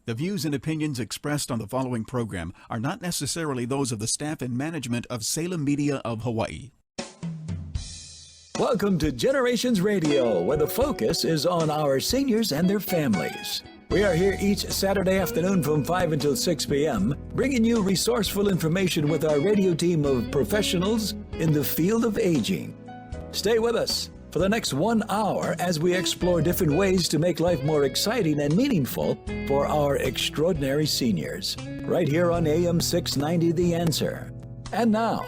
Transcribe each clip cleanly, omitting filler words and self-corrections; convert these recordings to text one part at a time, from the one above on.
The views and opinions expressed on the following program are not necessarily those of the staff and management of Salem Media of Hawaii. Welcome to Generations Radio, where the focus is on our seniors and their families. We are here each Saturday afternoon from 5 until 6 p.m., bringing you resourceful information with our radio team of professionals in the field of aging. Stay with us for the next 1 hour as we explore different ways to make life more exciting and meaningful for our extraordinary seniors. Right here on AM 690 The Answer. And now,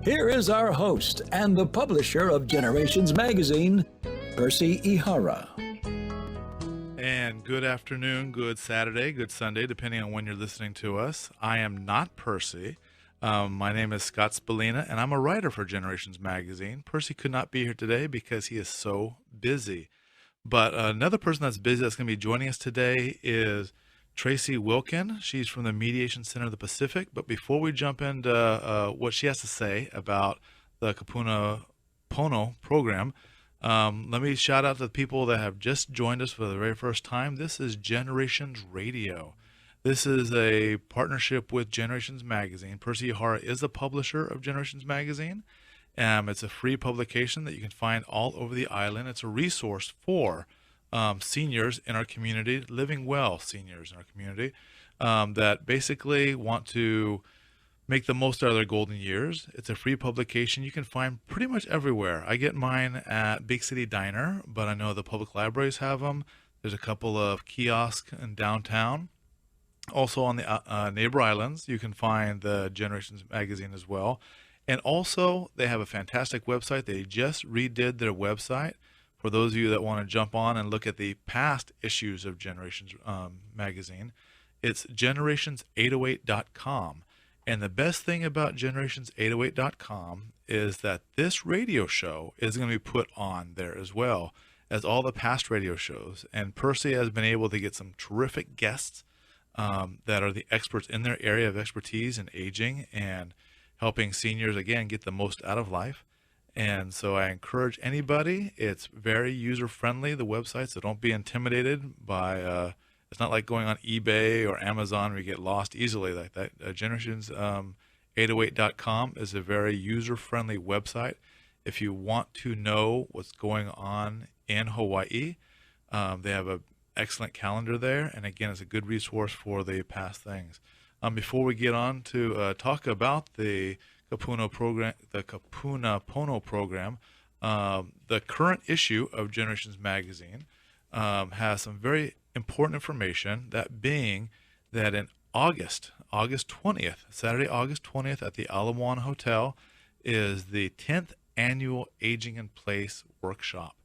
here is our host and the publisher of Generations Magazine, Percy Ihara. And good afternoon, good Saturday, good Sunday, depending on when you're listening to us. I am not Percy. My name is Scott Spallina, and I'm a writer for Generations Magazine. Percy could not be here today because he is so busy. But another person that's busy that's going to be joining us today is Tracey Wiltgen. She's from the Mediation Center of the Pacific. But before we jump into what she has to say about the Kapuna Pono program, let me shout out to the people that have just joined us for the very first time. This is Generations Radio. This is a partnership with Generations Magazine. Percy Ihara is the publisher of Generations Magazine. It's a free publication that you can find all over the island. It's a resource for seniors in our community, living well seniors in our community, that basically want to make the most out of their golden years. It's a free publication you can find pretty much everywhere. I get mine at Big City Diner, but I know the public libraries have them. There's a couple of kiosks in downtown. Also on the neighbor islands, you can find the Generations Magazine as well. And also, they have a fantastic website. They just redid their website. For those of you that want to jump on and look at the past issues of Generations Magazine, it's generations808.com. And the best thing about generations808.com is that this radio show is going to be put on there as well as all the past radio shows. And Percy has been able to get some terrific guests that are the experts in their area of expertise in aging and helping seniors, again, get the most out of life. And so I encourage anybody. It's very user-friendly, the website, so don't be intimidated by, it's not like going on eBay or Amazon where you get lost easily like that. Generations808.com is a very user-friendly website. If you want to know what's going on in Hawaii, they have an excellent calendar there, and again, it's a good resource for the past things. Before we get on to talk about the Kapuna Pono program, the current issue of Generations Magazine has some very important information, that being that in August 20th, Saturday, August 20th at the Ala Moana Hotel is the 10th annual Aging in Place workshop.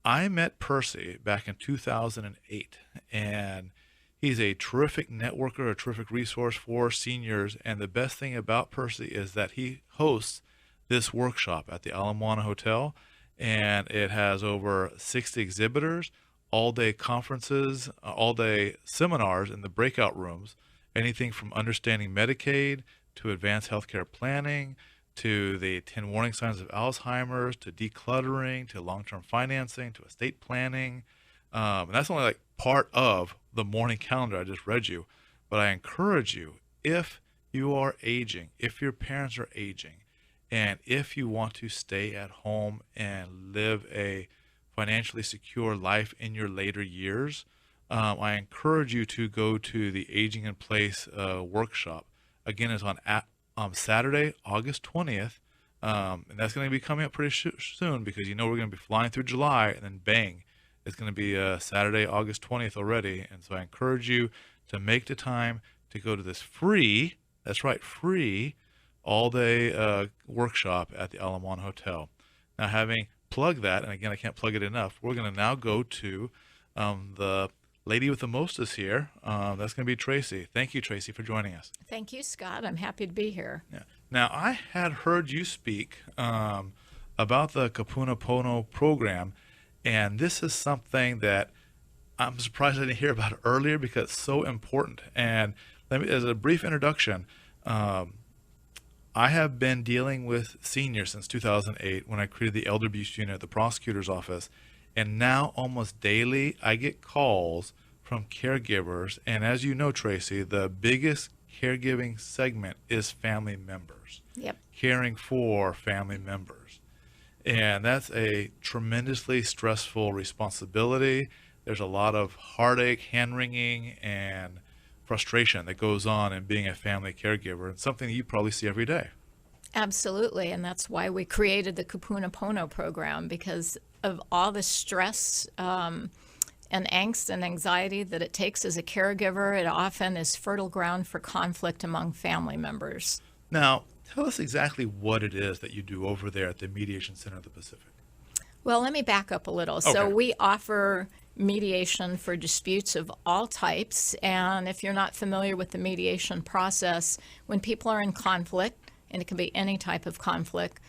I met Percy back in 2008, and he's a terrific networker, a terrific resource for seniors. And the best thing about Percy is that he hosts this workshop at the Ala Moana Hotel, and it has over 60 exhibitors, all-day conferences, all-day seminars in the breakout rooms, anything from understanding Medicaid to advanced healthcare planning, to the 10 warning signs of Alzheimer's, to decluttering, to long-term financing, to estate planning. And that's only like part of the morning calendar I just read you. But I encourage you, if you are aging, if your parents are aging, and if you want to stay at home and live a financially secure life in your later years, I encourage you to go to the Aging in Place workshop. Again, it's on Saturday, August 20th, and that's going to be coming up pretty soon, because you know we're going to be flying through July, and then bang, it's going to be Saturday, August 20th already. And so I encourage you to make the time to go to this free, that's right, free all-day workshop at the Ala Moana Hotel. Now, having plugged that, and again, I can't plug it enough, we're going to now go to the lady with the most is here. That's going to be Tracey. Thank you, Tracey, for joining us. Thank you, Scott. I'm happy to be here. Yeah. Now, I had heard you speak about the Kapuna Pono program, and this is something that I'm surprised I didn't hear about earlier, because it's so important. And let me, as a brief introduction, I have been dealing with seniors since 2008 when I created the Elder Abuse Unit at the prosecutor's office. And now almost daily, I get calls from caregivers. And as you know, Tracy, the biggest caregiving segment is family members. Yep. Caring for family members. And that's a tremendously stressful responsibility. There's a lot of heartache, hand-wringing, and frustration that goes on in being a family caregiver, and something that you probably see every day. Absolutely, and that's why we created the Kupuna Pono program, because of all the stress and angst and anxiety that it takes as a caregiver. It often is fertile ground for conflict among family members. Now, tell us exactly what it is that you do over there at the Mediation Center of the Pacific. Well, let me back up a little. Okay. So we offer mediation for disputes of all types, and if you're not familiar with the mediation process, when people are in conflict, and it can be any type of conflict,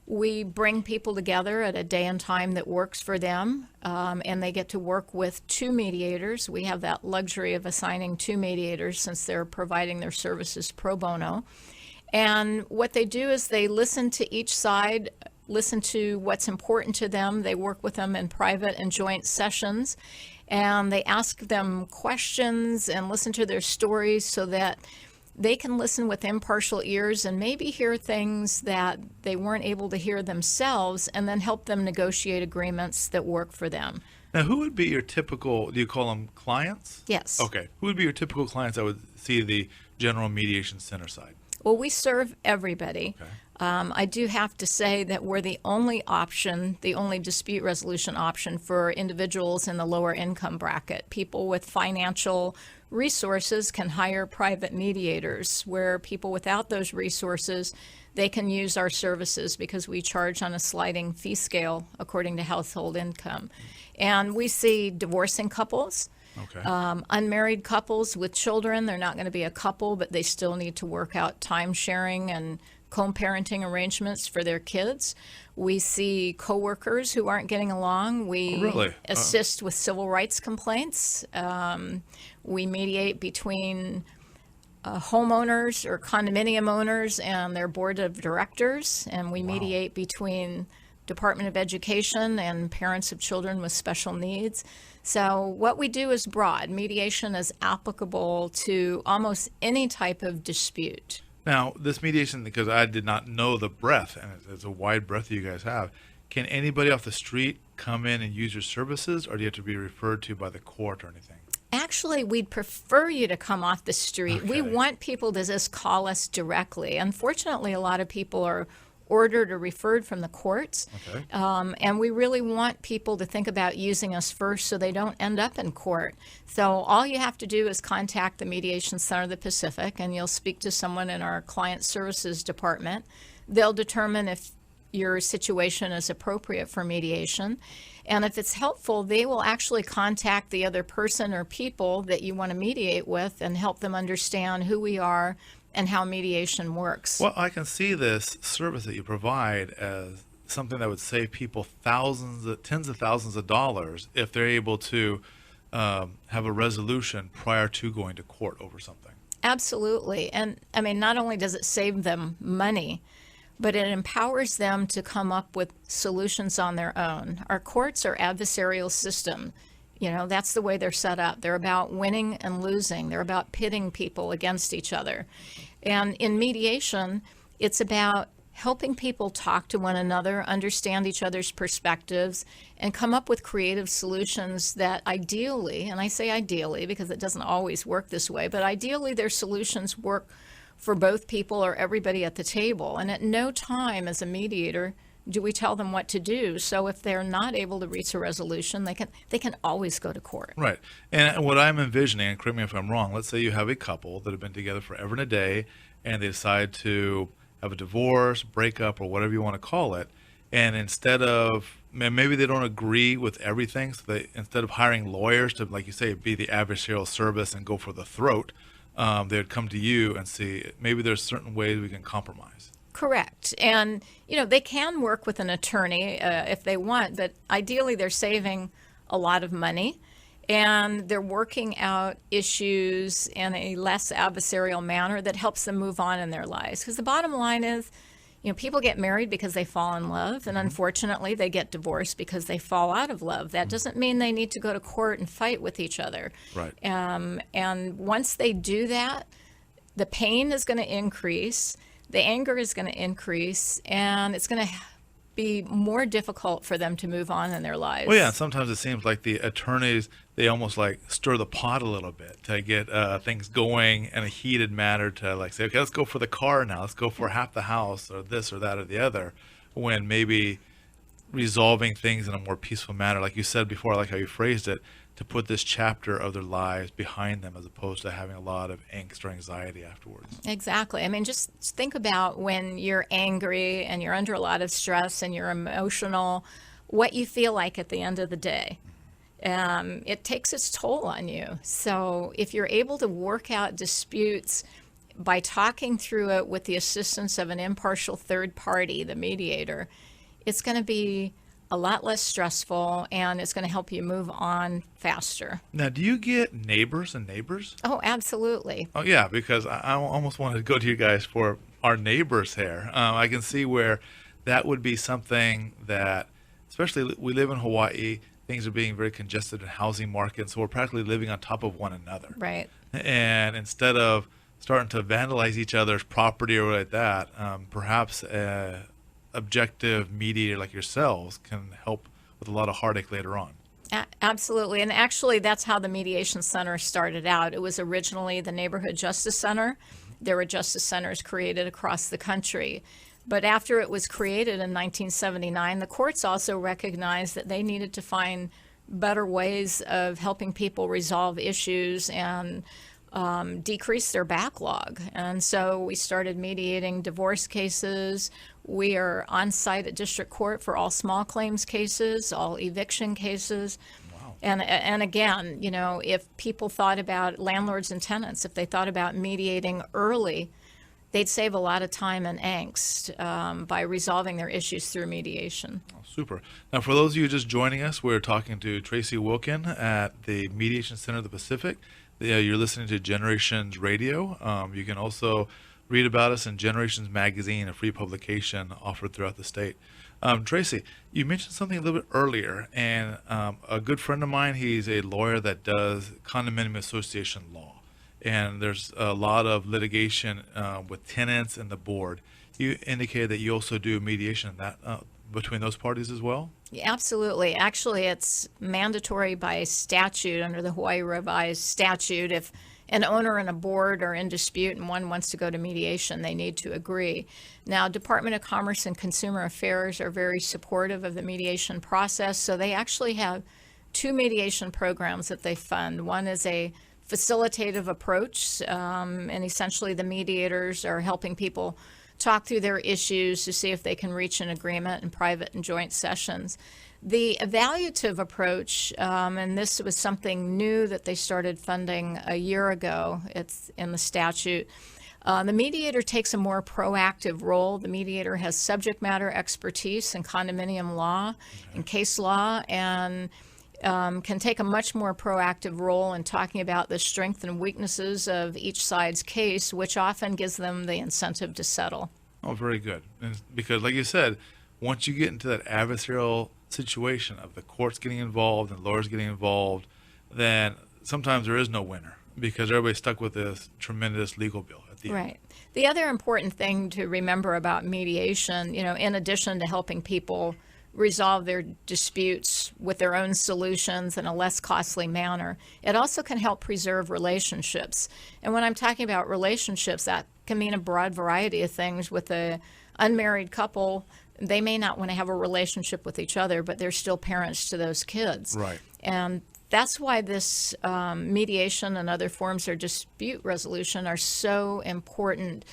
we bring people together at a day and time that works for them, and they get to work with two mediators. We have that luxury of assigning two mediators since they're providing their services pro bono. And what they do is they listen to each side, listen to what's important to them. They work with them in private and joint sessions, and they ask them questions and listen to their stories so that they can listen with impartial ears and maybe hear things that they weren't able to hear themselves, and then help them negotiate agreements that work for them. Now, who would be your typical, do you call them clients? Yes. Okay. Who would be your typical clients that would see the General Mediation Center side? Well, we serve everybody. Okay. I do have to say that we're the only option, the only dispute resolution option for individuals in the lower income bracket. People with financial resources can hire private mediators, where people without those resources, they can use our services because we charge on a sliding fee scale according to household income. And we see divorcing couples. Okay. Unmarried couples with children. They're not going to be a couple, but they still need to work out time sharing and co-parenting arrangements for their kids. We see coworkers who aren't getting along. We Really? assist with civil rights complaints. We mediate between homeowners or condominium owners and their board of directors, and we mediate between Department of Education and parents of children with special needs. So what we do is broad. Mediation is applicable to almost any type of dispute. Now, this mediation, because I did not know the breadth, and it's a wide breadth that you guys have, can anybody off the street come in and use your services, or do you have to be referred to by the court or anything? Actually, we'd prefer you to come off the street. We Okay. want people to just call us directly. Unfortunately, a lot of people are ordered or referred from the courts. Okay. And we really want people to think about using us first so they don't end up in court. So all you have to do is contact the Mediation Center of the Pacific, and you'll speak to someone in our Client Services Department. They'll determine if your situation is appropriate for mediation. And if it's helpful, they will actually contact the other person or people that you want to mediate with and help them understand who we are and how mediation works. Well, I can see this service that you provide as something that would save people tens of thousands of dollars if they're able to have a resolution prior to going to court over something. Absolutely. And I mean, not only does it save them money, but it empowers them to come up with solutions on their own. Our courts are adversarial system. You know, that's the way they're set up. They're about winning and losing. They're about pitting people against each other. And in mediation, it's about helping people talk to one another, understand each other's perspectives, and come up with creative solutions that ideally, and I say ideally because it doesn't always work this way, but ideally their solutions work for both people or everybody at the table. And at no time as a mediator do we tell them what to do. So if they're not able to reach a resolution, they can always go to court. Right. And what I'm envisioning, and correct me if I'm wrong, let's say you have a couple that have been together forever and a day, and they decide to have a divorce, breakup, or whatever you want to call it. And instead of, maybe they don't agree with everything, so they, instead of hiring lawyers to, like you say, be the adversarial service and go for the throat, they would come to you and see maybe there's certain ways we can compromise. Correct. And, you know, they can work with an attorney if they want, but ideally they're saving a lot of money and they're working out issues in a less adversarial manner that helps them move on in their lives. Because the bottom line is, People get married because they fall in love, and unfortunately, they get divorced because they fall out of love. That doesn't mean they need to go to court and fight with each other. Right. And once they do that, the pain is going to increase, the anger is going to increase, and it's going to be more difficult for them to move on in their lives. Well, yeah, sometimes it seems like the attorneys, they almost like stir the pot a little bit to get things going in a heated manner to like say, okay, let's go for the car now. Let's go for half the house or this or that or the other, when maybe resolving things in a more peaceful manner, like you said before, I like how you phrased it, to put this chapter of their lives behind them as opposed to having a lot of angst or anxiety afterwards. Exactly. I mean, just think about when you're angry and you're under a lot of stress and you're emotional, what you feel like at the end of the day. It takes its toll on you. So if you're able to work out disputes by talking through it with the assistance of an impartial third party, the mediator, it's going to be a lot less stressful, and it's going to help you move on faster. Now, do you get neighbors and neighbors? Oh, absolutely. Oh, yeah, because I almost wanted to go to you guys for our neighbors here. I can see where that would be something that, especially we live in Hawaii, things are being very congested in housing markets, so we're practically living on top of one another. Right. And instead of starting to vandalize each other's property or like that, perhaps objective mediator like yourselves can help with a lot of heartache later on. Absolutely. And actually, that's how the Mediation Center started out. It was originally the Neighborhood Justice Center. There were justice centers created across the country. But after it was created in 1979, the courts also recognized that they needed to find better ways of helping people resolve issues and decrease their backlog. And so we started mediating divorce cases. We are on site at district court for all small claims cases, all eviction cases. Wow. And again, if people thought about landlords and tenants, if they thought about mediating early, they'd save a lot of time and angst by resolving their issues through mediation. Oh, super. Now, for those of you just joining us, we're talking to Tracey Wiltgen at the Mediation Center of the Pacific. You're listening to Generations Radio. You can also read about us in Generations Magazine, a free publication offered throughout the state. Tracey, you mentioned something a little bit earlier, and a good friend of mine, he's a lawyer that does condominium association law. And there's a lot of litigation with tenants and the board. You indicated that you also do mediation between those parties as well? Yeah, absolutely. Actually, it's mandatory by statute under the Hawaii Revised Statute. If an owner and a board are in dispute and one wants to go to mediation, they need to agree. Now, Department of Commerce and Consumer Affairs are very supportive of the mediation process, so they actually have two mediation programs that they fund. One is a facilitative approach, and essentially the mediators are helping people talk through their issues to see if they can reach an agreement in private and joint sessions. The evaluative approach, and this was something new that they started funding a year ago, it's in the statute. The mediator takes a more proactive role. The mediator has subject matter expertise in condominium law and case law, and can take a much more proactive role in talking about the strengths and weaknesses of each side's case, which often gives them the incentive to settle. Oh, very good. And because like you said, once you get into that adversarial situation of the courts getting involved and lawyers getting involved, then sometimes there is no winner because everybody's stuck with this tremendous legal bill at the end. Right. The other important thing to remember about mediation, in addition to helping people resolve their disputes with their own solutions in a less costly manner, it also can help preserve relationships. And when I'm talking about relationships, that can mean a broad variety of things. With a unmarried couple, they may not want to have a relationship with each other, but they're still parents to those kids. Right. And that's why this mediation and other forms of dispute resolution are so important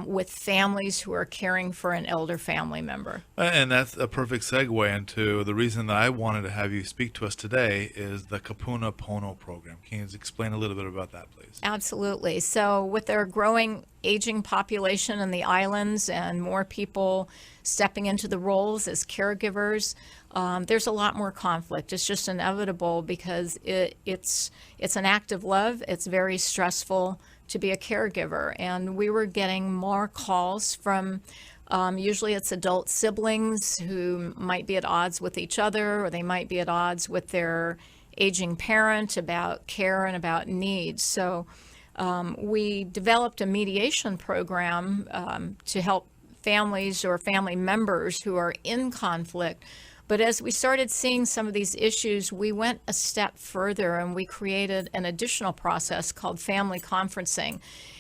with families who are caring for an elder family member. And that's a perfect segue into the reason that I wanted to have you speak to us today is the Kapuna Pono program. Can you explain a little bit about that, please? Absolutely. So with our growing aging population in the islands and more people stepping into the roles as caregivers, there's a lot more conflict. It's just inevitable because it's an act of love. It's very stressful to be a caregiver. And we were getting more calls from Usually it's adult siblings who might be at odds with each other, or they might be at odds with their aging parent about care and about needs. So we developed a mediation program to help families or family members who are in conflict. But as we started seeing some of these issues, we went a step further and we created an additional process called family conferencing.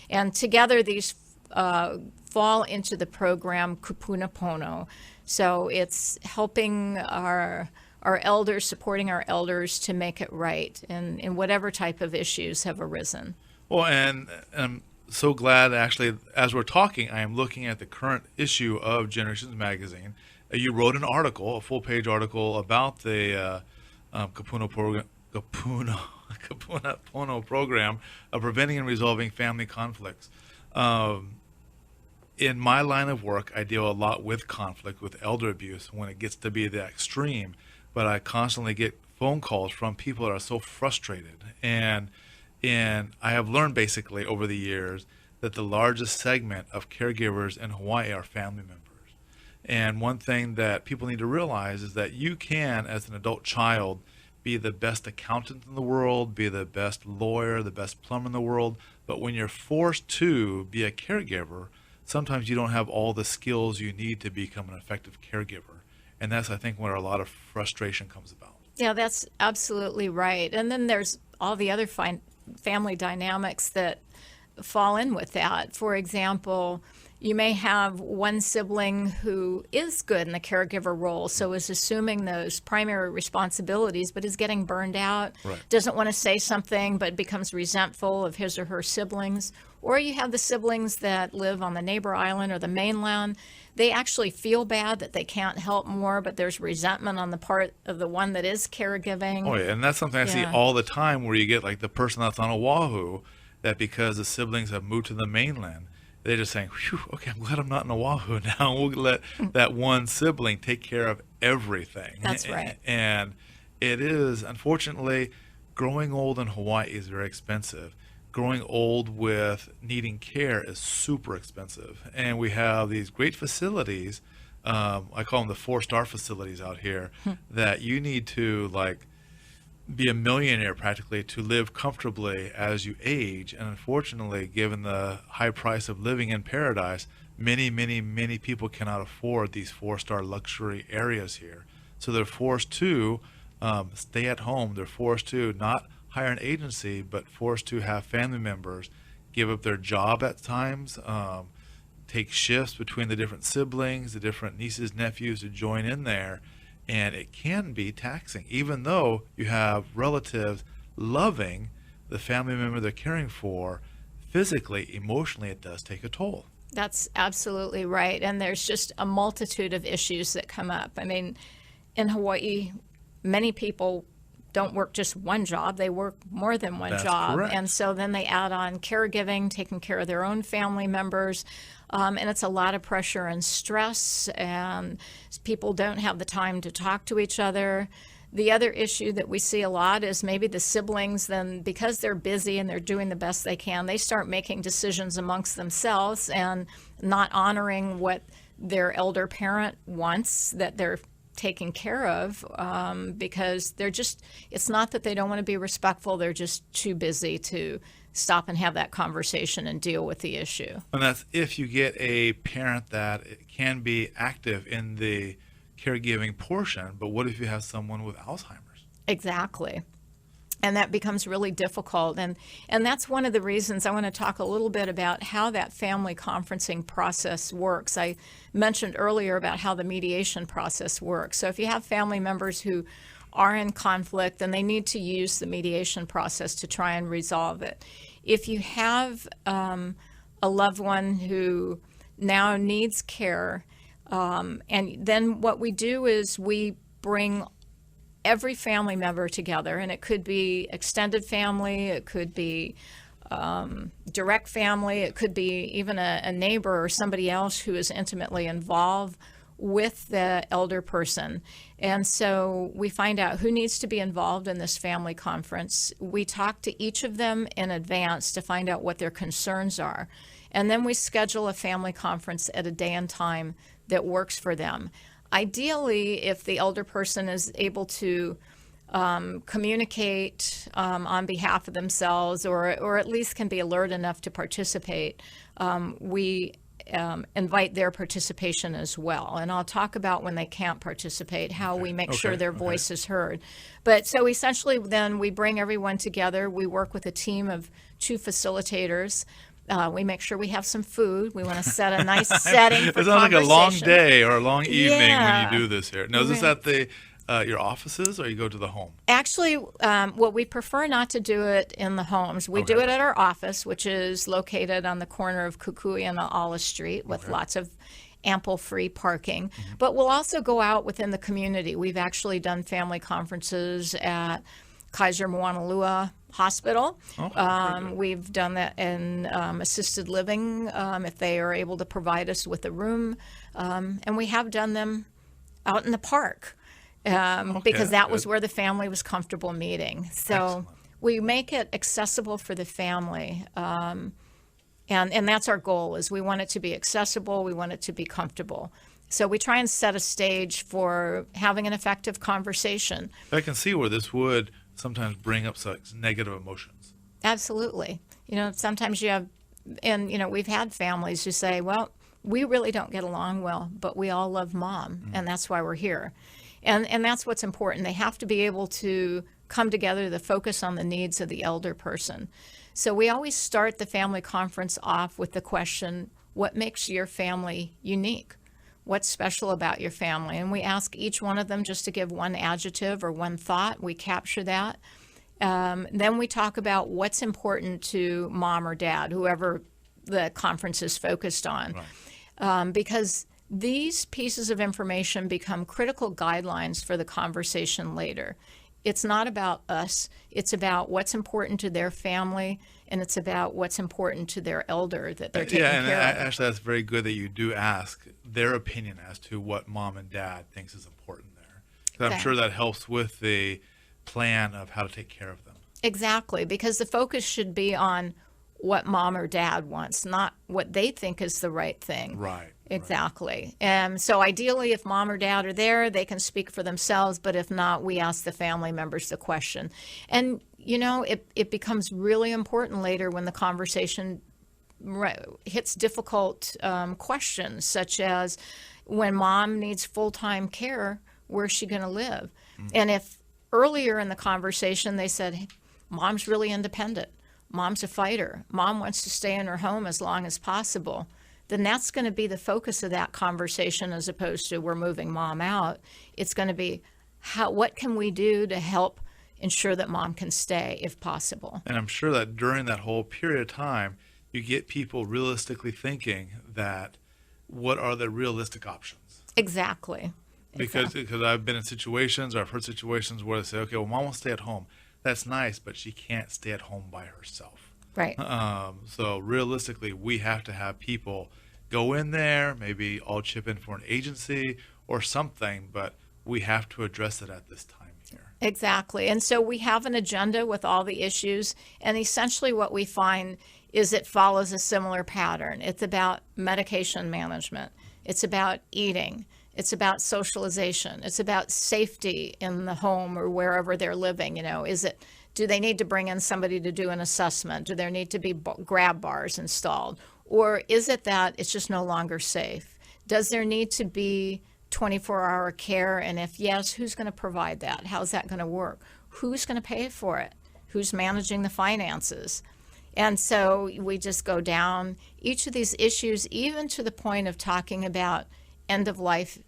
And together these fall into the program Kupuna Pono. So it's helping our elders, supporting our elders to make it right in whatever type of issues have arisen. Well, and I'm so glad, actually, as we're talking, I am looking at the current issue of Generations Magazine. You wrote an article, a full-page article about the Kupuna Pono program of preventing and resolving family conflicts. In my line of work, I deal a lot with conflict, with elder abuse when it gets to be the extreme, but I constantly get phone calls from people that are so frustrated. And I have learned basically over the years that the largest segment of caregivers in Hawaii are family members. And one thing that people need to realize is that you can, as an adult child, be the best accountant in the world, be the best lawyer, the best plumber in the world, but when you're forced to be a caregiver, sometimes you don't have all the skills you need to become an effective caregiver. And that's, I think, where a lot of frustration comes about. Yeah, that's absolutely right. And then there's all the other family dynamics that fall in with that. For example, you may have one sibling who is good in the caregiver role, so is assuming those primary responsibilities, but is getting burned out, Right. doesn't want to say something, but becomes resentful of his or her siblings. Or you have the siblings that live on the neighbor island or the mainland. They actually feel bad that they can't help more, but there's resentment on the part of the one that is caregiving. Oh, yeah, and that's something I see Yeah. all the time, where you get like the person that's on Oahu, that because the siblings have moved to the mainland, they're just saying, "Phew, okay, I'm glad I'm not in Oahu now. We'll let that one sibling take care of everything." That's right. And it is, unfortunately, growing old in Hawaii is very expensive. Growing old with needing care is super expensive. And we have these great facilities, I call them the 4-star facilities out here, that you need to like be a millionaire practically to live comfortably as you age. And unfortunately, given the high price of living in paradise, many people cannot afford these 4-star luxury areas here. So they're forced to stay at home. They're forced to not hire an agency, but forced to have family members give up their job at times, take shifts between the different siblings, the different nieces, nephews to join in there. And it can be taxing, even though you have relatives loving the family member they're caring for. Physically, emotionally, it does take a toll. That's absolutely right. And there's just a multitude of issues that come up. I mean, in Hawaii, many people don't work just one job, they work more than one That's job. correct. And so then they add on caregiving, taking care of their own family members. And it's a lot of pressure and stress, and people don't have the time to talk to each other. The other issue that we see a lot is maybe the siblings, then because they're busy and they're doing the best they can, they start making decisions amongst themselves and not honoring what their elder parent wants that they're taken care of, because they're just, it's not that they don't want to be respectful, they're just too busy to stop and have that conversation and deal with the issue. And that's if you get a parent that can be active in the caregiving portion, but what if you have someone with Alzheimer's? Exactly. And that becomes really difficult. And that's one of the reasons I want to talk a little bit about how that family conferencing process works. I mentioned earlier about how the mediation process works. So if you have family members who are in conflict, then they need to use the mediation process to try and resolve it. If you have a loved one who now needs care, and then what we do is we bring every family member together, and it could be extended family, it could be direct family, it could be even a neighbor or somebody else who is intimately involved. with the elder person. And so we find out who needs to be involved in this family conference. We talk to each of them in advance to find out what their concerns are. And then we schedule a family conference at a day and time that works for them. Ideally, if the elder person is able to communicate on behalf of themselves, or at least can be alert enough to participate, we invite their participation as well. And I'll talk about when they can't participate, how we make sure their voice is heard. But so essentially then we bring everyone together. We work with a team of 2 facilitators. We make sure we have some food. We want to set a nice setting for It sounds like a long day or a long evening Yeah. when you do this here. Now, is this at the your offices, or you go to the home? Actually, well, we prefer not to do it in the homes. We do it at our office, which is located on the corner of Kukui and Ala Street with lots of ample free parking. But we'll also go out within the community. We've actually done family conferences at Kaiser Moanalua Hospital. We've done that in assisted living if they are able to provide us with a room. And we have done them out in the park. Because that was where the family was comfortable meeting. So we make it accessible for the family. And that's our goal, is we want it to be accessible, we want it to be comfortable. So we try and set a stage for having an effective conversation. I can see where this would sometimes bring up such negative emotions. Absolutely. Sometimes you have, and we've had families who say, well, we really don't get along well, but we all love mom, and that's why we're here. And that's what's important. They have to be able to come together to focus on the needs of the elder person. So we always start the family conference off with the question, what makes your family unique? What's special about your family? And we ask each one of them just to give one adjective or one thought. We capture that. Then we talk about what's important to mom or dad, whoever the conference is focused on. Because these pieces of information become critical guidelines for the conversation later. It's not about us. It's about what's important to their family, and it's about what's important to their elder that they're taking care of. Actually, that's very good that you do ask their opinion as to what mom and dad thinks is important there. 'Cause I'm sure that helps with the plan of how to take care of them. Exactly, because the focus should be on what mom or dad wants, not what they think is the right thing. Right. Exactly. So ideally, if mom or dad are there, they can speak for themselves. But if not, we ask the family members the question. And, it becomes really important later when the conversation hits difficult questions, such as when mom needs full-time care, where's she going to live? And if earlier in the conversation they said, hey, mom's really independent, mom's a fighter, mom wants to stay in her home as long as possible, then that's going to be the focus of that conversation, as opposed to we're moving mom out. It's going to be what can we do to help ensure that mom can stay if possible. And I'm sure that during that whole period of time, you get people realistically thinking that what are the realistic options? Exactly. Because I've been in situations, or I've heard situations where they say, okay, well, mom will stay at home. That's nice, but she can't stay at home by herself. Right. So realistically, we have to have people go in there, maybe all chip in for an agency or something, but we have to address it at this time here. Exactly. And so we have an agenda with all the issues, and essentially what we find is it follows a similar pattern. It's about medication management. It's about eating. It's about socialization. It's about safety in the home or wherever they're living. Do they need to bring in somebody to do an assessment? Do there need to be grab bars installed? Or is it that it's just no longer safe? Does there need to be 24-hour care? And if yes, who's going to provide that? How's that going to work? Who's going to pay for it? Who's managing the finances? And so we just go down each of these issues, even to the point of talking about end of life,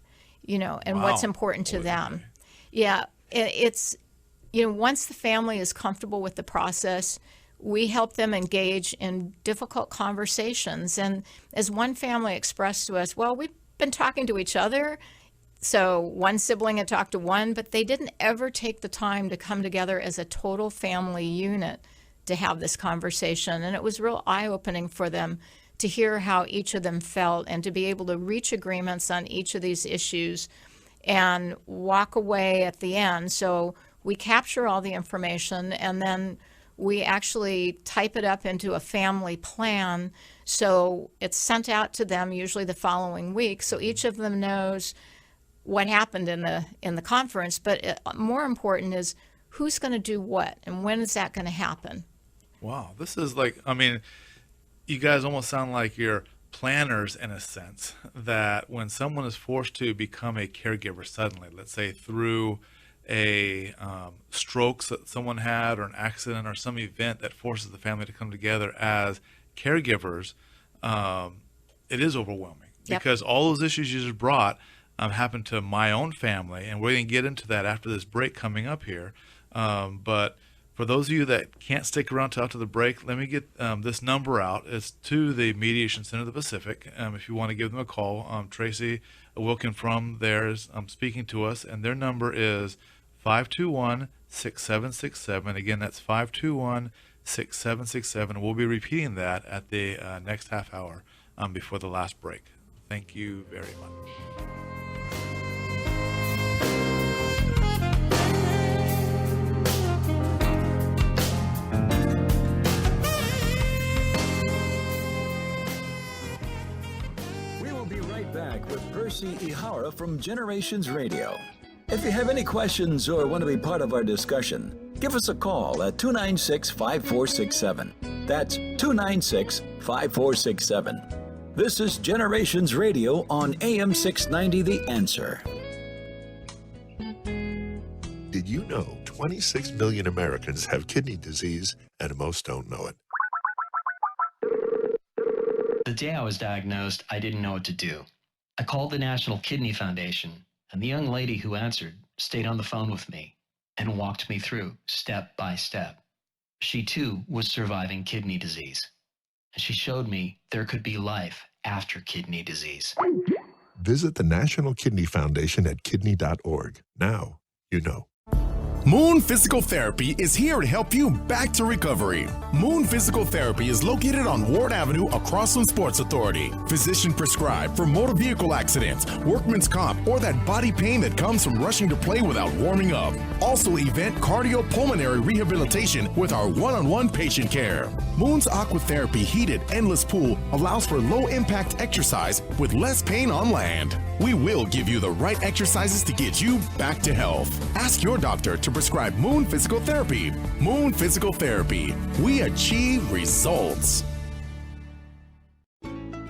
and what's important to them. Yeah, it's, once the family is comfortable with the process, we help them engage in difficult conversations. And as one family expressed to us, well, we've been talking to each other. So one sibling had talked to one, but they didn't ever take the time to come together as a total family unit to have this conversation. And it was real eye-opening for them to hear how each of them felt and to be able to reach agreements on each of these issues and walk away at the end. So we capture all the information and then we actually type it up into a family plan. So it's sent out to them usually the following week. So each of them knows what happened in the conference. But more important is who's going to do what and when is that going to happen? Wow, this is like, I mean, you guys almost sound like you're planners in a sense, that when someone is forced to become a caregiver suddenly, let's say through a stroke that someone had or an accident or some event that forces the family to come together as caregivers, it is overwhelming. Yep. Because all those issues you just brought happened to my own family, and we're going to get into that after this break coming up here. But for those of you that can't stick around till after the break, let me get this number out. It's to the Mediation Center of the Pacific. If you want to give them a call, Tracey Wiltgen from there is speaking to us, and their number is 521-6767. Again, that's 521-6767. We'll be repeating that at the next half hour before the last break. Thank you very much. Back with Percy Ihara from Generations Radio. If you have any questions or want to be part of our discussion, give us a call at 296-5467. That's 296-5467. This is Generations Radio on AM 690 The Answer. Did you know 26 million Americans have kidney disease and most don't know it? The day I was diagnosed, I didn't know what to do. I called the National Kidney Foundation, and the young lady who answered stayed on the phone with me and walked me through step by step. She too was surviving kidney disease, and she showed me there could be life after kidney disease. Visit the National Kidney Foundation at kidney.org. Now you know. Moon Physical Therapy is here to help you back to recovery. Moon Physical Therapy is located on Ward Avenue across from Sports Authority. Physician prescribed for motor vehicle accidents, workman's comp, or that body pain that comes from rushing to play without warming up. Also event cardiopulmonary rehabilitation with our one-on-one patient care. Moon's Aquatherapy heated endless pool allows for low-impact exercise with less pain on land. We will give you the right exercises to get you back to health. Ask your doctor to prescribe Moon Physical Therapy. Moon Physical Therapy. We achieve results.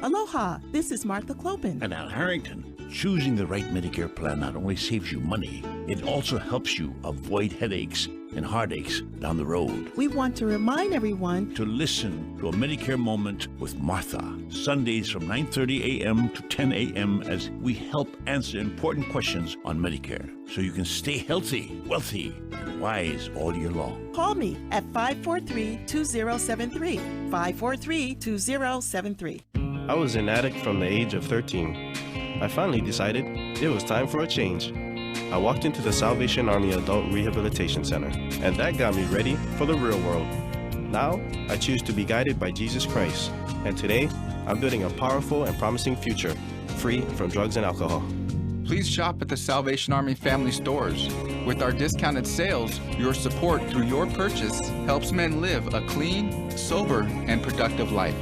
Aloha, this is Martha Clopin. And Al Harrington. Choosing the right Medicare plan not only saves you money, it also helps you avoid headaches and heartaches down the road. We want to remind everyone to listen to a Medicare Moment with Martha, Sundays from 9:30 a.m. to 10 a.m. as we help answer important questions on Medicare so you can stay healthy, wealthy, and wise all year long. Call me at 543-2073, 543-2073. I was an addict from the age of 13. I finally decided it was time for a change. I walked into the Salvation Army Adult Rehabilitation Center, and that got me ready for the real world. Now, I choose to be guided by Jesus Christ, and today, I'm building a powerful and promising future, free from drugs and alcohol. Please shop at the Salvation Army family stores. With our discounted sales, your support through your purchase helps men live a clean, sober, and productive life.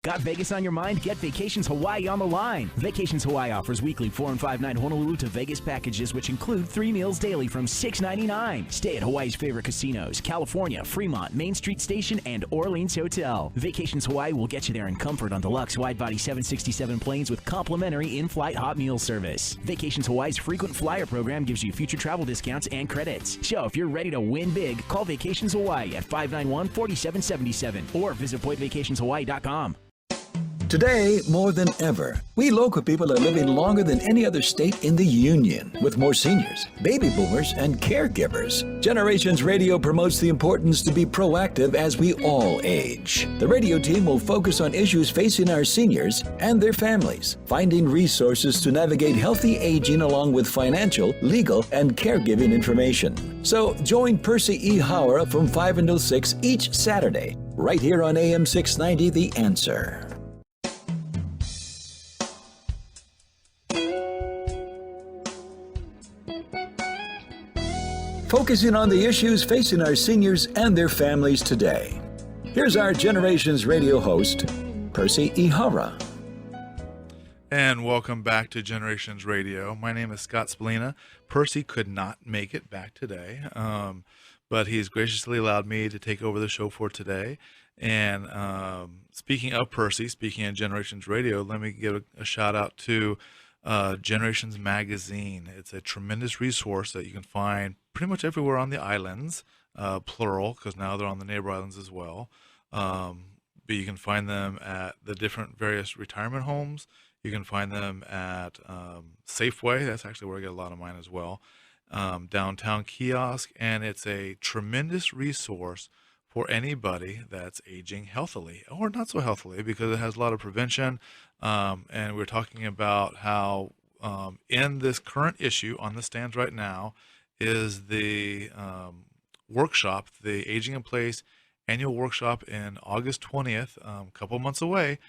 Got Vegas on your mind? Get Vacations Hawaii on the line. Vacations Hawaii offers weekly 4 and 5 night Honolulu to Vegas packages, which include 3 meals daily from $6.99. Stay at Hawaii's favorite casinos: California, Fremont, Main Street Station, and Orleans Hotel. Vacations Hawaii will get you there in comfort on deluxe wide-body 767 planes with complimentary in-flight hot meal service. Vacations Hawaii's frequent flyer program gives you future travel discounts and credits. So if you're ready to win big, call Vacations Hawaii at 591-4777 or visit PointVacationsHawaii.com. Today, more than ever, we local people are living longer than any other state in the Union, with more seniors, baby boomers, and caregivers. Generations Radio promotes the importance to be proactive as we all age. The radio team will focus on issues facing our seniors and their families, finding resources to navigate healthy aging along with financial, legal, and caregiving information. So join Percy Ihara from 5 until 6 each Saturday right here on AM 690, The Answer. Focusing on the issues facing our seniors and their families today. Here's our Generations Radio host, Percy Ihara. And welcome back to Generations Radio. My name is Scott Spalina. Percy could not make it back today, but he's graciously allowed me to take over the show for today. And speaking of Percy, speaking of Generations Radio, let me give a shout out to Generations Magazine. It's a tremendous resource that you can find pretty much everywhere on the islands, plural, because now they're on the neighbor islands as well. But you can find them at the different various retirement homes. You can find them at Safeway. That's actually where I get a lot of mine as well. Downtown kiosk. And it's a tremendous resource for anybody that's aging healthily or not so healthily, because it has a lot of prevention. And we're talking about how in this current issue on the stands right now is the workshop, the Aging in Place annual workshop in August 20th, a couple months away.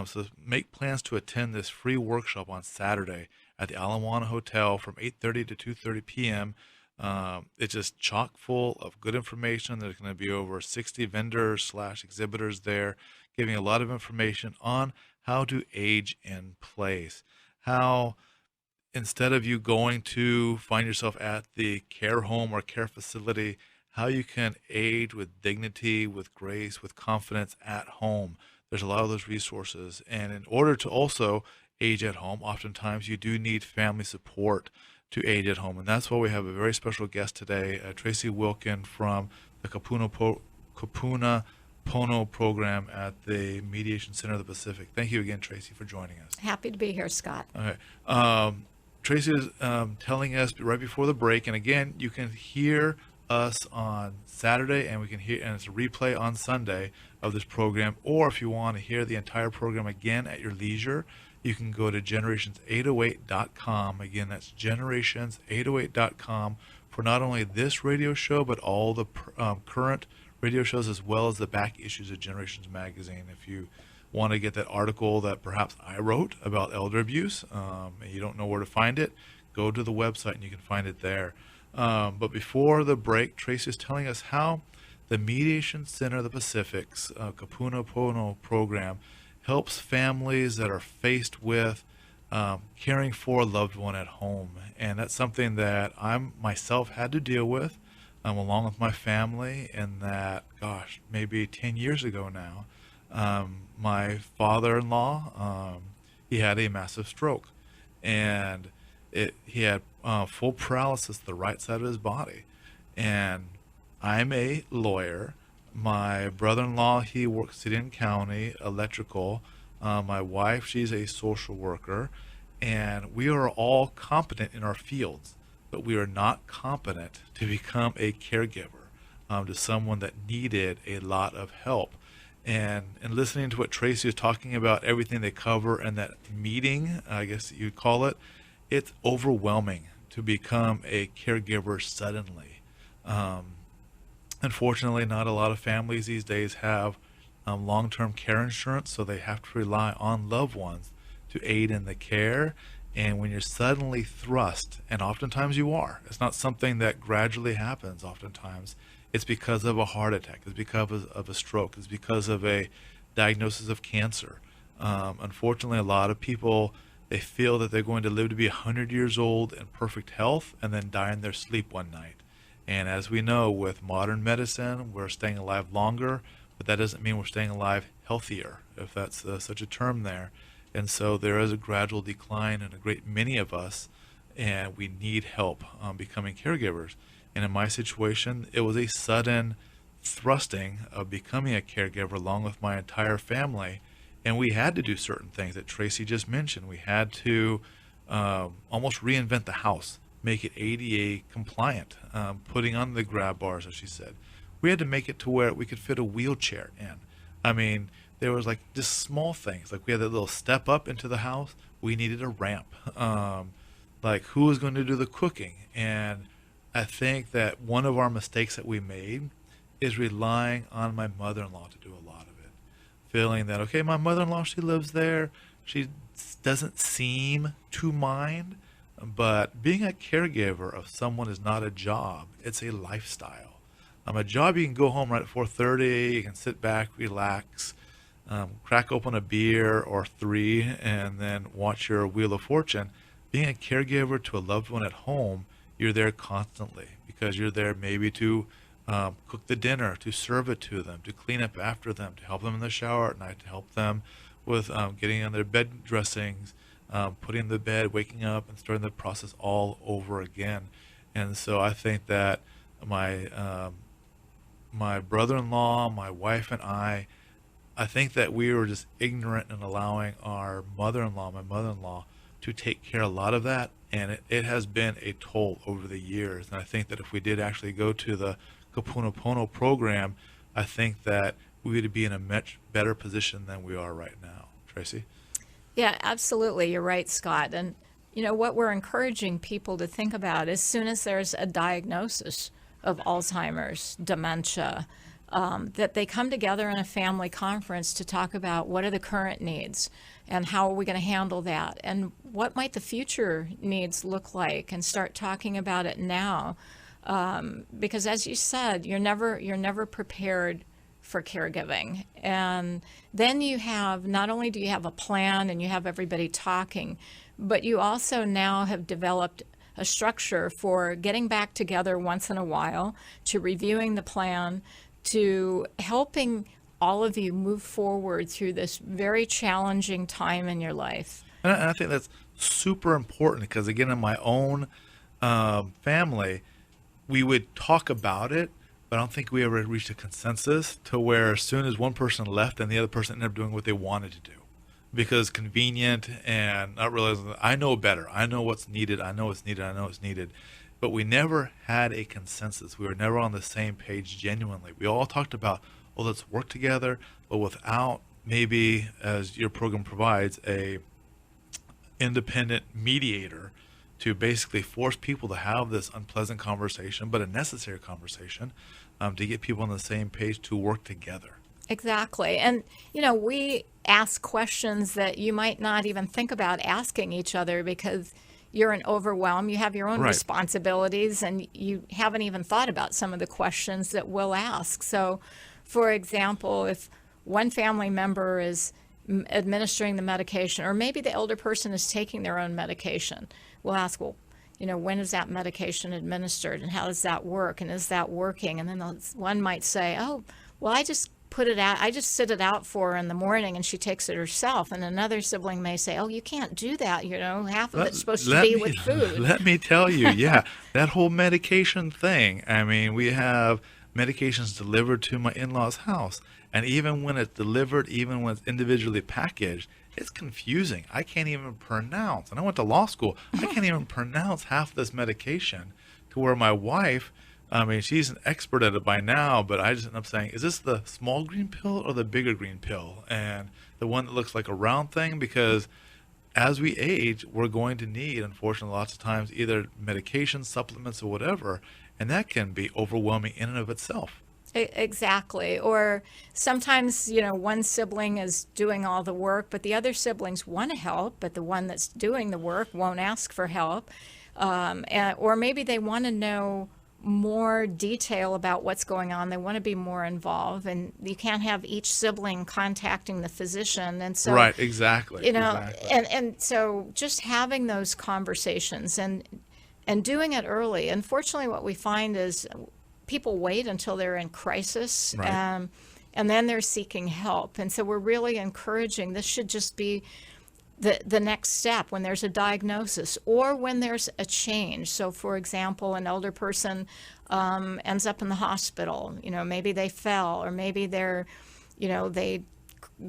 So make plans to attend this free workshop on Saturday at the Alamoana Hotel from 8:30 to 2:30 p.m. It's just chock full of good information. There's going to be over 60 vendors / exhibitors there giving a lot of information on how to age in place. How instead of you going to find yourself at the care home or care facility, how you can age with dignity, with grace, with confidence at home. There's a lot of those resources. And in order to also age at home, oftentimes you do need family support to age at home. And that's why we have a very special guest today, Tracey Wiltgen from the Kapuna Pono program at the Mediation Center of the Pacific. Thank you again, Tracey, for joining us. Happy to be here, Scott. Okay. Tracey is telling us right before the break, and again, you can hear us on Saturday, and we can hear, and it's a replay on Sunday of this program. Or if you want to hear the entire program again at your leisure, you can go to generations808.com. Again, that's generations808.com for not only this radio show, but all the current radio shows, as well as the back issues of Generations Magazine. If you want to get that article that perhaps I wrote about elder abuse, and you don't know where to find it, go to the website and you can find it there. But before the break, Tracey is telling us how the Mediation Center of the Pacific's Kapuna Pono program helps families that are faced with caring for a loved one at home. And that's something that I myself had to deal with along with my family, and that, gosh, maybe 10 years ago now, my father-in-law, he had a massive stroke, and he had full paralysis the right side of his body. And I'm a lawyer. My brother-in-law, he works city and county electrical. My wife, she's a social worker, and we are all competent in our fields, but we are not competent to become a caregiver to someone that needed a lot of help. And listening to what Tracey is talking about, everything they cover in that meeting, I guess you'd call it, it's overwhelming to become a caregiver suddenly. Unfortunately, not a lot of families these days have long-term care insurance, so they have to rely on loved ones to aid in the care. And when you're suddenly thrust, and oftentimes you are, it's not something that gradually happens. Oftentimes it's because of a heart attack, it's because of a stroke, it's because of a diagnosis of cancer. Unfortunately, a lot of people, they feel that they're going to live to be 100 years old in perfect health and then die in their sleep one night. And as we know, with modern medicine, we're staying alive longer, but that doesn't mean we're staying alive healthier, if that's such a term there. And so there is a gradual decline in a great many of us, and we need help becoming caregivers. And in my situation, it was a sudden thrusting of becoming a caregiver along with my entire family. And we had to do certain things that Tracey just mentioned. We had to almost reinvent the house, make it ADA compliant, putting on the grab bars, as she said. We had to make it to where we could fit a wheelchair in. I mean, there was like just small things. Like we had that little step up into the house. We needed a ramp. Like who was going to do the cooking? And I think that one of our mistakes that we made is relying on my mother-in-law to do a lot of it. Feeling that, okay, my mother-in-law, she lives there. She doesn't seem to mind. But being a caregiver of someone is not a job. It's a lifestyle. A job, you can go home right at 4:30. You can sit back, relax, crack open a beer or three, and then watch your Wheel of Fortune. Being a caregiver to a loved one at home, you're there constantly because you're there maybe to cook the dinner, to serve it to them, to clean up after them, to help them in the shower at night, to help them with getting on their bed dressings, putting the bed, waking up, and starting the process all over again. And so I think that my brother-in-law, my wife, and I think that we were just ignorant in allowing our my mother-in-law, to take care of a lot of that. And it has been a toll over the years. And I think that if we did actually go to the Kapunapono program, I think that we would be in a much better position than we are right now. Tracy? Yeah, absolutely. You're right, Scott. And, what we're encouraging people to think about as soon as there's a diagnosis of Alzheimer's, dementia, that they come together in a family conference to talk about what are the current needs and how are we going to handle that and what might the future needs look like, and start talking about it now. Because as you said, you're never prepared for caregiving. And then you have, not only do you have a plan and you have everybody talking, but you also now have developed a structure for getting back together once in a while, to reviewing the plan, to helping all of you move forward through this very challenging time in your life. And I think that's super important because, again, in my own family, we would talk about it, but I don't think we ever reached a consensus to where as soon as one person left and the other person ended up doing what they wanted to do. Because convenient and not realizing that I know better. I know what's needed. I know what's needed. I know what's needed. But we never had a consensus. We were never on the same page genuinely. We all talked about, let's work together, but without maybe, as your program provides, a independent mediator to basically force people to have this unpleasant conversation, but a necessary conversation, to get people on the same page to work together. Exactly. And, we ask questions that you might not even think about asking each other because you're in overwhelm. You have your own responsibilities and you haven't even thought about some of the questions that we'll ask. So, for example, if one family member is administering the medication, or maybe the elder person is taking their own medication, we'll ask, when is that medication administered and how does that work and is that working? And then one might say, I just put it out, I just sit it out for her in the morning and she takes it herself. And another sibling may say, you can't do that, half of it's supposed to be with food. Let me tell you, that whole medication thing. I mean, we have medications delivered to my in-laws' house. And even when it's delivered, even when it's individually packaged, it's confusing. I can't even pronounce. And I went to law school. I can't even pronounce half this medication, to where my wife, she's an expert at it by now, but I just end up saying, is this the small green pill or the bigger green pill? And the one that looks like a round thing, because as we age, we're going to need, unfortunately, lots of times either medication, supplements, or whatever, and that can be overwhelming in and of itself. Exactly. Or sometimes, one sibling is doing all the work, but the other siblings want to help, but the one that's doing the work won't ask for help. Or maybe they want to know more detail about what's going on. They want to be more involved, and you can't have each sibling contacting the physician. And so, right, exactly. And so just having those conversations and doing it early. Unfortunately, what we find is people wait until they're in crisis, and then they're seeking help. And so we're really encouraging, this should just be the next step when there's a diagnosis or when there's a change. So, for example, an elder person ends up in the hospital. Maybe they fell, or maybe they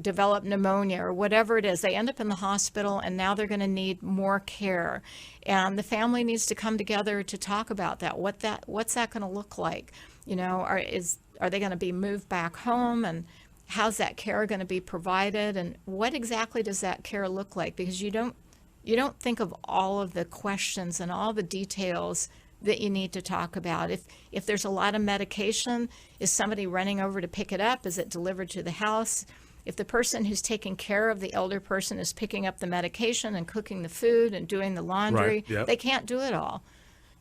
develop pneumonia, or whatever it is. They end up in the hospital, and now they're going to need more care. And the family needs to come together to talk about that. What's that going to look like? Are they going to be moved back home, and how's that care going to be provided, and what exactly does that care look like? Because you don't think of all of the questions and all the details that you need to talk about. If there's a lot of medication, is somebody running over to pick it up? Is it delivered to the house? If the person who's taking care of the elder person is picking up the medication and cooking the food and doing the laundry, they can't do it all.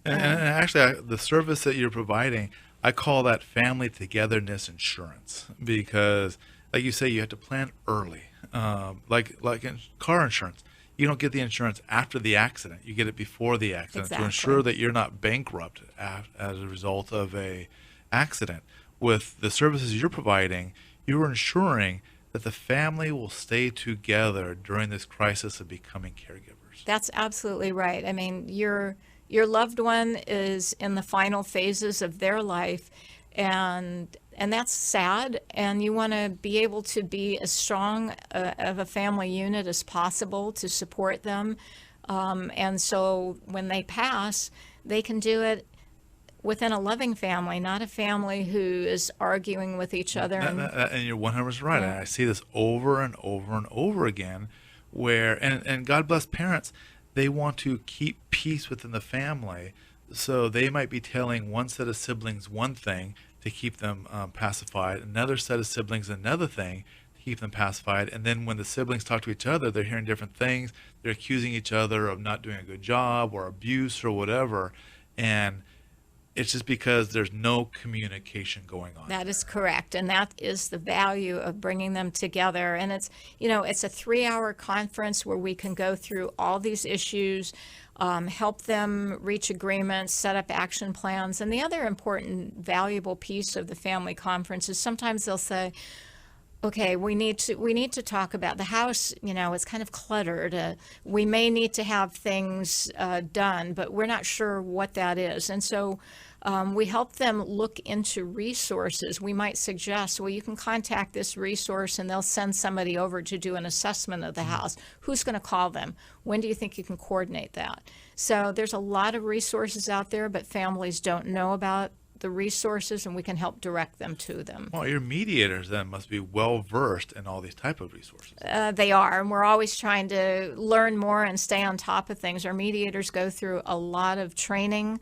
And actually, the service that you're providing, I call that family togetherness insurance, because, like you say, you have to plan early. Like in car insurance, you don't get the insurance after the accident; you get it before the accident to ensure that you're not bankrupt as a result of a accident. With the services you're providing, you're ensuring that the family will stay together during this crisis of becoming caregivers. That's absolutely right. I mean, your loved one is in the final phases of their life, and that's sad, and you want to be able to be as strong of a family unit as possible to support them. And so when they pass, they can do it within a loving family, not a family who is arguing with each other. And you're 100% right. I see this over and over and over again, where, and God bless parents, they want to keep peace within the family. So they might be telling one set of siblings one thing to keep them pacified, another set of siblings another thing to keep them pacified. And then when the siblings talk to each other, they're hearing different things. They're accusing each other of not doing a good job or abuse or whatever. And it's just because there's no communication going on. That is correct. And that is the value of bringing them together. And it's, it's a 3-hour conference where we can go through all these issues, help them reach agreements, set up action plans. And the other important, valuable piece of the family conference is sometimes they'll say, okay, we need to talk about the house. It's kind of cluttered. We may need to have things done, but we're not sure what that is. And so we help them look into resources. We might suggest, well, you can contact this resource and they'll send somebody over to do an assessment of the house. Who's going to call them? When do you think you can coordinate that? So there's a lot of resources out there, but families don't know about the resources, and we can help direct them to them. Well, your mediators then must be well versed in all these type of resources. They are, and we're always trying to learn more and stay on top of things. Our mediators go through a lot of training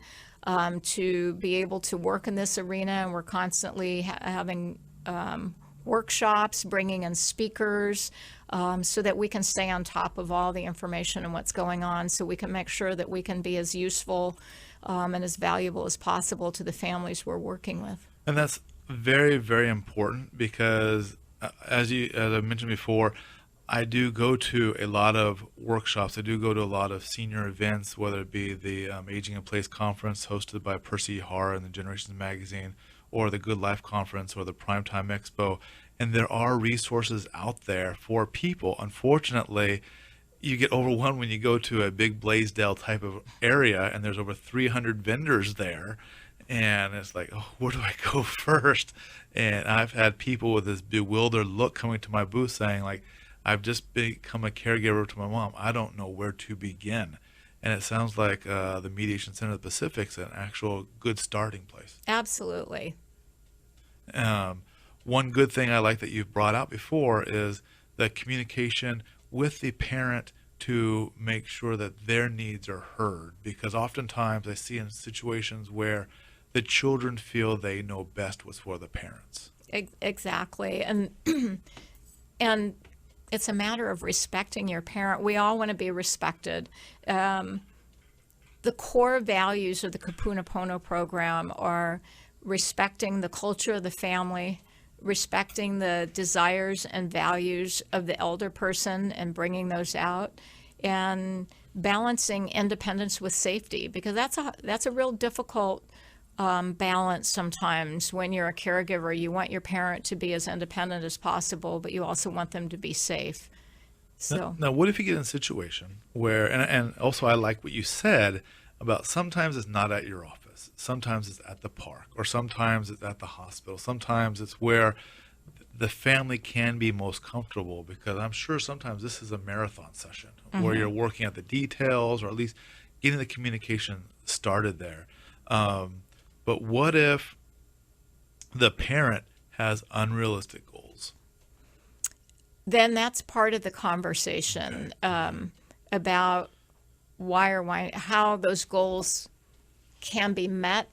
to be able to work in this arena, and we're constantly having workshops, bringing in speakers, so that we can stay on top of all the information and what's going on, so we can make sure that we can be as useful and as valuable as possible to the families we're working with. And that's very, very important, because as I mentioned before, I do go to a lot of workshops. I do go to a lot of senior events, whether it be the Aging in Place conference hosted by Percy Ihara in the Generations magazine, or the Good Life conference, or the Primetime Expo. And there are resources out there for people. Unfortunately, you get overwhelmed when you go to a big Blaisdell type of area and there's over 300 vendors there, and it's like, oh, where do I go first? And I've had people with this bewildered look coming to my booth saying, like, I've just become a caregiver to my mom. I don't know where to begin. And it sounds like the Mediation Center of the Pacific is an actual good starting place. Absolutely. One good thing I like that you've brought out before is the communication with the parent to make sure that their needs are heard, because oftentimes I see in situations where the children feel they know best what's for the parents. Exactly. And it's a matter of respecting your parent. We all want to be respected. The core values of the Kapuna Pono program are respecting the culture of the family, respecting the desires and values of the elder person and bringing those out, and balancing independence with safety, because that's a real difficult balance sometimes. When you're a caregiver, you want your parent to be as independent as possible, but you also want them to be safe. So now what if you get in a situation where, and also I like what you said about sometimes it's not at your office, sometimes it's at the park, or sometimes it's at the hospital, sometimes it's where the family can be most comfortable, because I'm sure sometimes this is a marathon session where you're working at the details, or at least getting the communication started there. But what if the parent has unrealistic goals? Then that's part of the conversation about how those goals can be met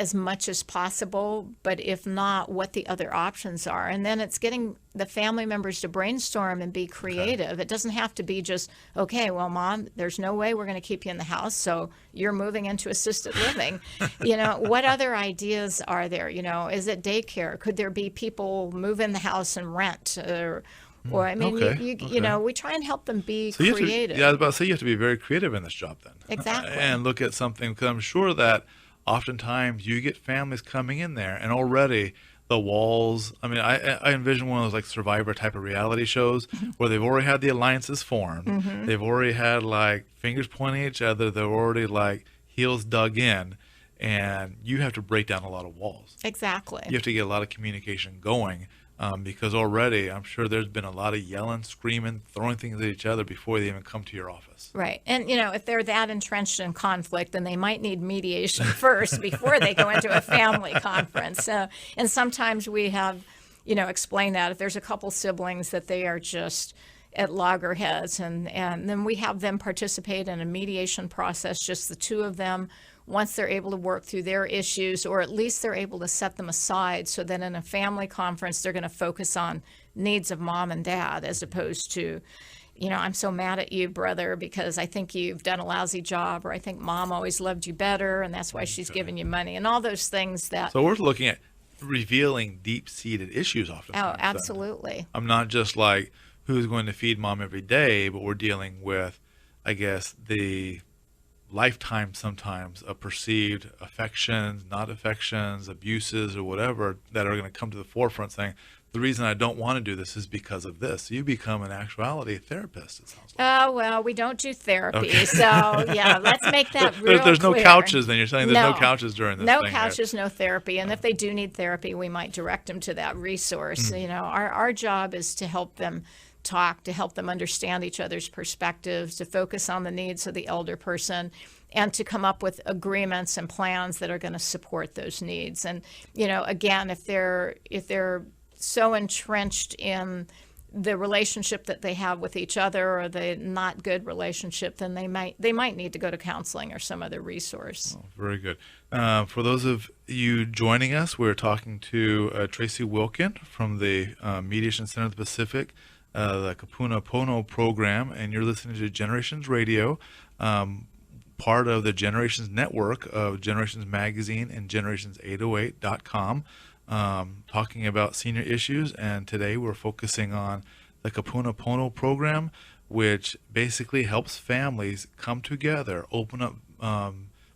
as much as possible, but if not, what the other options are. And then it's getting the family members to brainstorm and be creative. It doesn't have to be just, okay, well, Mom, there's no way we're going to keep you in the house, so you're moving into assisted living. What other ideas are there? Is it daycare? Could there be people move in the house and rent? Or I mean, we try and help them be creative. I was about to say, you have to be very creative in this job then. Exactly. And look at something, because I'm sure that oftentimes you get families coming in there and already the walls, I mean, I envision one of those like Survivor type of reality shows where they've already had the alliances formed. They've already had like fingers pointing at each other. They're already like heels dug in, and you have to break down a lot of walls. Exactly. You have to get a lot of communication going. Because already I'm sure there's been a lot of yelling, screaming, throwing things at each other before they even come to your office. Right. And, if they're that entrenched in conflict, then they might need mediation first before they go into a family conference. And sometimes we have, explained that if there's a couple siblings that they are just at loggerheads, and then we have them participate in a mediation process, just the two of them, once they're able to work through their issues, or at least they're able to set them aside so that in a family conference they're going to focus on needs of mom and dad, as opposed to, I'm so mad at you, brother, because I think you've done a lousy job, or I think mom always loved you better and that's why she's giving you money, and all those things that... So we're looking at revealing deep-seated issues often. Oh, absolutely. I'm not just like who's going to feed mom every day, but we're dealing with, I guess, the lifetime sometimes of perceived affections, not affections, abuses, or whatever that are going to come to the forefront, saying the reason I don't want to do this is because of this. You become, in actuality, a therapist, it sounds like. Oh, well, we don't do therapy. So, yeah, let's make that real There's clear. no couches, then you're saying there's no couches during this No thing couches, no therapy. And if they do need therapy, we might direct them to that resource. Our job is to help them talk, to help them understand each other's perspectives, to focus on the needs of the elder person, and to come up with agreements and plans that are going to support those needs. And, again, if they're so entrenched in the relationship that they have with each other, or the not good relationship, then they might need to go to counseling or some other resource. Oh, very good. For those of you joining us, we're talking to Tracey Wiltgen from the Mediation Center of the Pacific, the Kapuna Pono program, and you're listening to Generations Radio, part of the Generations Network of Generations Magazine and Generations808.com, talking about senior issues. And today we're focusing on the Kapuna Pono program, which basically helps families come together, open up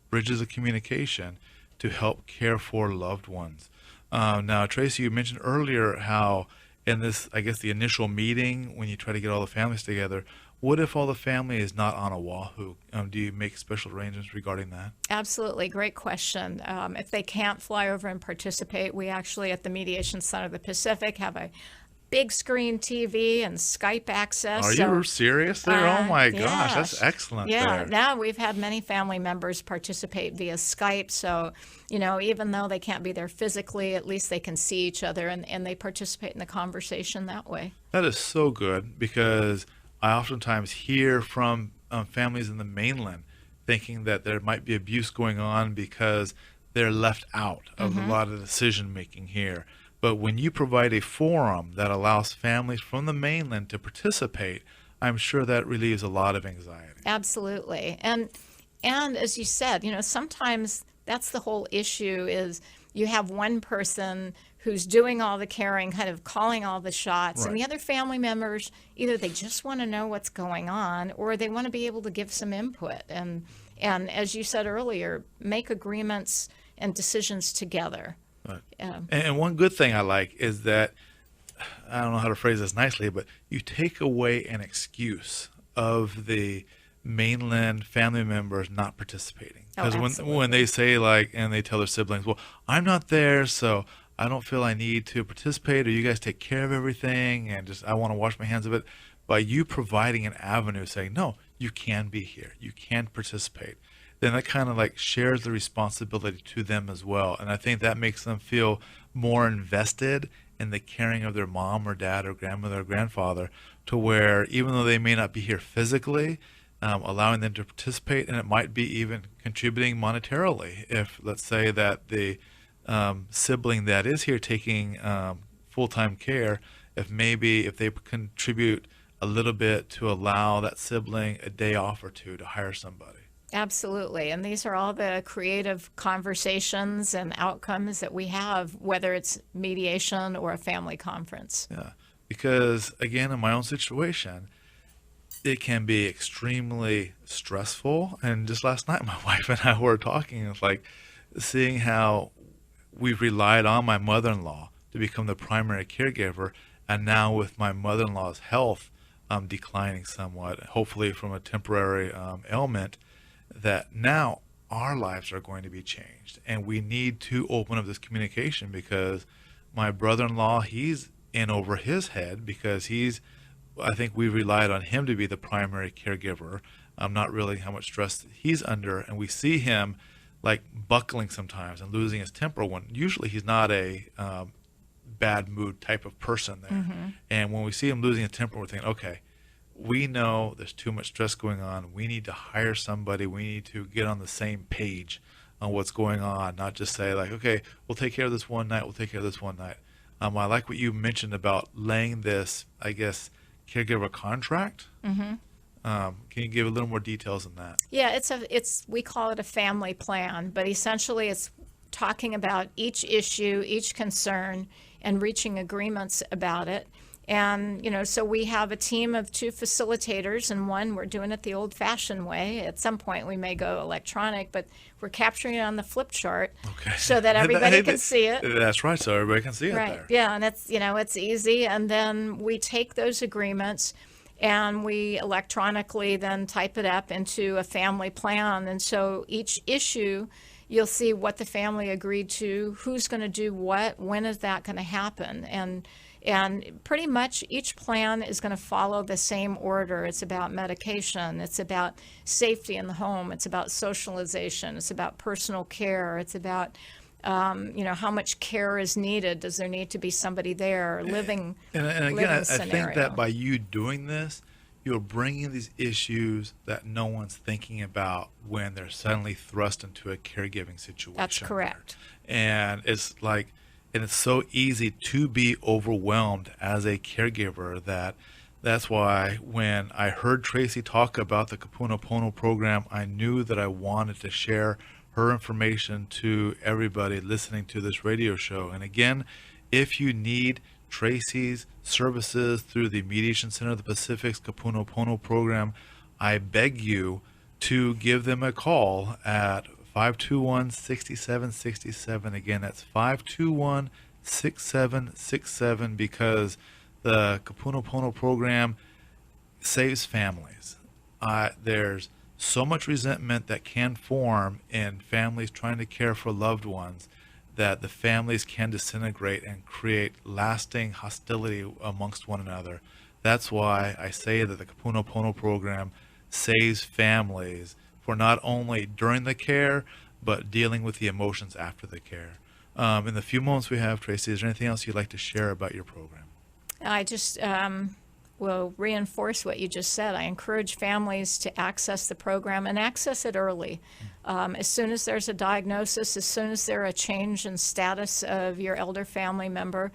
bridges of communication to help care for loved ones. Now, Tracey, you mentioned earlier how in this, I guess, the initial meeting, when you try to get all the families together, what if all the family is not on Oahu? Do you make special arrangements regarding that? Absolutely. Great question. If they can't fly over and participate, we actually at the Mediation Center of the Pacific have a big screen TV and Skype access. Are you serious there? Oh my gosh, that's excellent. Yeah, there. Now we've had many family members participate via Skype. So, even though they can't be there physically, at least they can see each other and they participate in the conversation that way. That is so good, because I oftentimes hear from families in the mainland thinking that there might be abuse going on because they're left out of a lot of decision making here. But when you provide a forum that allows families from the mainland to participate, I'm sure that relieves a lot of anxiety. Absolutely. And as you said, sometimes that's the whole issue, is you have one person who's doing all the caring, kind of calling all the shots, Right. and the other family members, either they just want to know what's going on, or they want to be able to give some input. And as you said earlier, make agreements and decisions together. Right. And one good thing I like is that, I don't know how to phrase this nicely, but you take away an excuse of the mainland family members not participating. Because when they say and they tell their siblings, well, I'm not there, so I don't feel I need to participate, or you guys take care of everything, and just I want to wash my hands of it. By you providing an avenue, saying, no, you can be here, you can participate, then that kind of shares the responsibility to them as well. And I think that makes them feel more invested in the caring of their mom or dad or grandmother or grandfather, to where even though they may not be here physically, allowing them to participate, and it might be even contributing monetarily. If, let's say, that the sibling that is here taking full-time care, if they contribute a little bit to allow that sibling a day off or two to hire somebody. Absolutely. And these are all the creative conversations and outcomes that we have, whether it's mediation or a family conference. Yeah, because again, in my own situation, it can be extremely stressful. And just last night, my wife and I were talking, it's like seeing how we've relied on my mother-in-law to become the primary caregiver. And now with my mother-in-law's health declining somewhat, hopefully from a temporary ailment, that now our lives are going to be changed. And we need to open up this communication, because my brother-in-law, he's in over his head because I think we relied on him to be the primary caregiver. Not really how much stress he's under. And we see him like buckling sometimes and losing his temper when usually he's not a bad mood type of person there. Mm-hmm. And when we see him losing his temper, we're thinking, okay, we know there's too much stress going on. We need to hire somebody. We need to get on the same page on what's going on, not just say like, okay, we'll take care of this one night. We'll take care of this one night. I like what you mentioned about laying this, I guess, caregiver contract. Mm-hmm. Can you give a little more details on that? Yeah, we call it a family plan, but essentially it's talking about each issue, each concern, and reaching agreements about it. And, so we have a team of 2 facilitators, and one, we're doing it the old-fashioned way. At some point, we may go electronic, but we're capturing it on the flip chart so that everybody can see it. That's right, so everybody can see it there. Yeah, and it's easy. And then we take those agreements and we electronically then type it up into a family plan. And so each issue, you'll see what the family agreed to, who's going to do what, when is that going to happen. And pretty much each plan is going to follow the same order. It's about medication. It's about safety in the home. It's about socialization. It's about personal care. It's about, how much care is needed. Does there need to be somebody there living? And again, I think that by you doing this, you're bringing these issues that no one's thinking about when they're suddenly thrust into a caregiving situation. That's correct. And it's like, and it's so easy to be overwhelmed as a caregiver that's why when I heard Tracey talk about the Kapunapono program, I knew that I wanted to share her information to everybody listening to this radio show. And again, if you need Tracey's services through the Mediation Center of the Pacific's Kapunapono program, I beg you to give them a call at 521-6767. Again, that's 521-6767, because the Kapunapono program saves families. There's so much resentment that can form in families trying to care for loved ones that the families can disintegrate and create lasting hostility amongst one another. That's why I say that the Kapunapono program saves families for not only during the care, but dealing with the emotions after the care. In the few moments we have, Tracey, is there anything else you'd like to share about your program? I just will reinforce what you just said. I encourage families to access the program and access it early. As soon as there's a diagnosis, as soon as there's a change in status of your elder family member,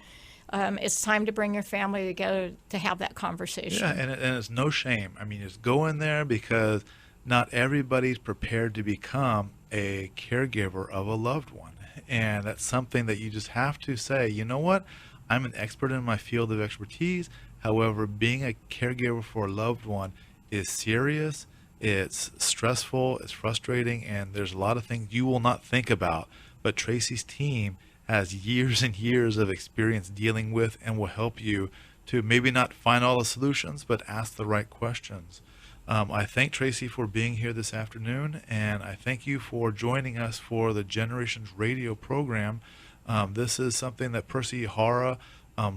it's time to bring your family together to have that conversation. Yeah, and it's no shame. I mean, just go in there, because not everybody's prepared to become a caregiver of a loved one. And that's something that you just have to say, you know what? I'm an expert in my field of expertise. However, being a caregiver for a loved one is serious, it's stressful, it's frustrating, and there's a lot of things you will not think about. But Tracey's team has years and years of experience dealing with and will help you to maybe not find all the solutions, but ask the right questions. I thank Tracey for being here this afternoon, and I thank you for joining us for the Generations Radio program. This is something that Percy Ihara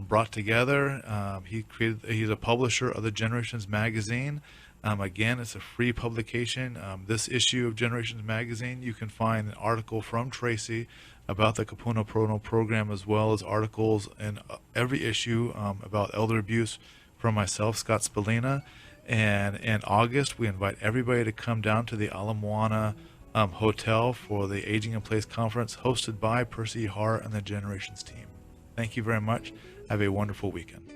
brought together. He's a publisher of the Generations magazine. Again, it's a free publication. This issue of Generations magazine, you can find an article from Tracey about the Kapunapono program, as well as articles in every issue about elder abuse from myself, Scott Spallina. And in August, we invite everybody to come down to the Ala Moana Hotel for the Aging in Place Conference hosted by Percy Ihara and the Generations team. Thank you very much. Have a wonderful weekend.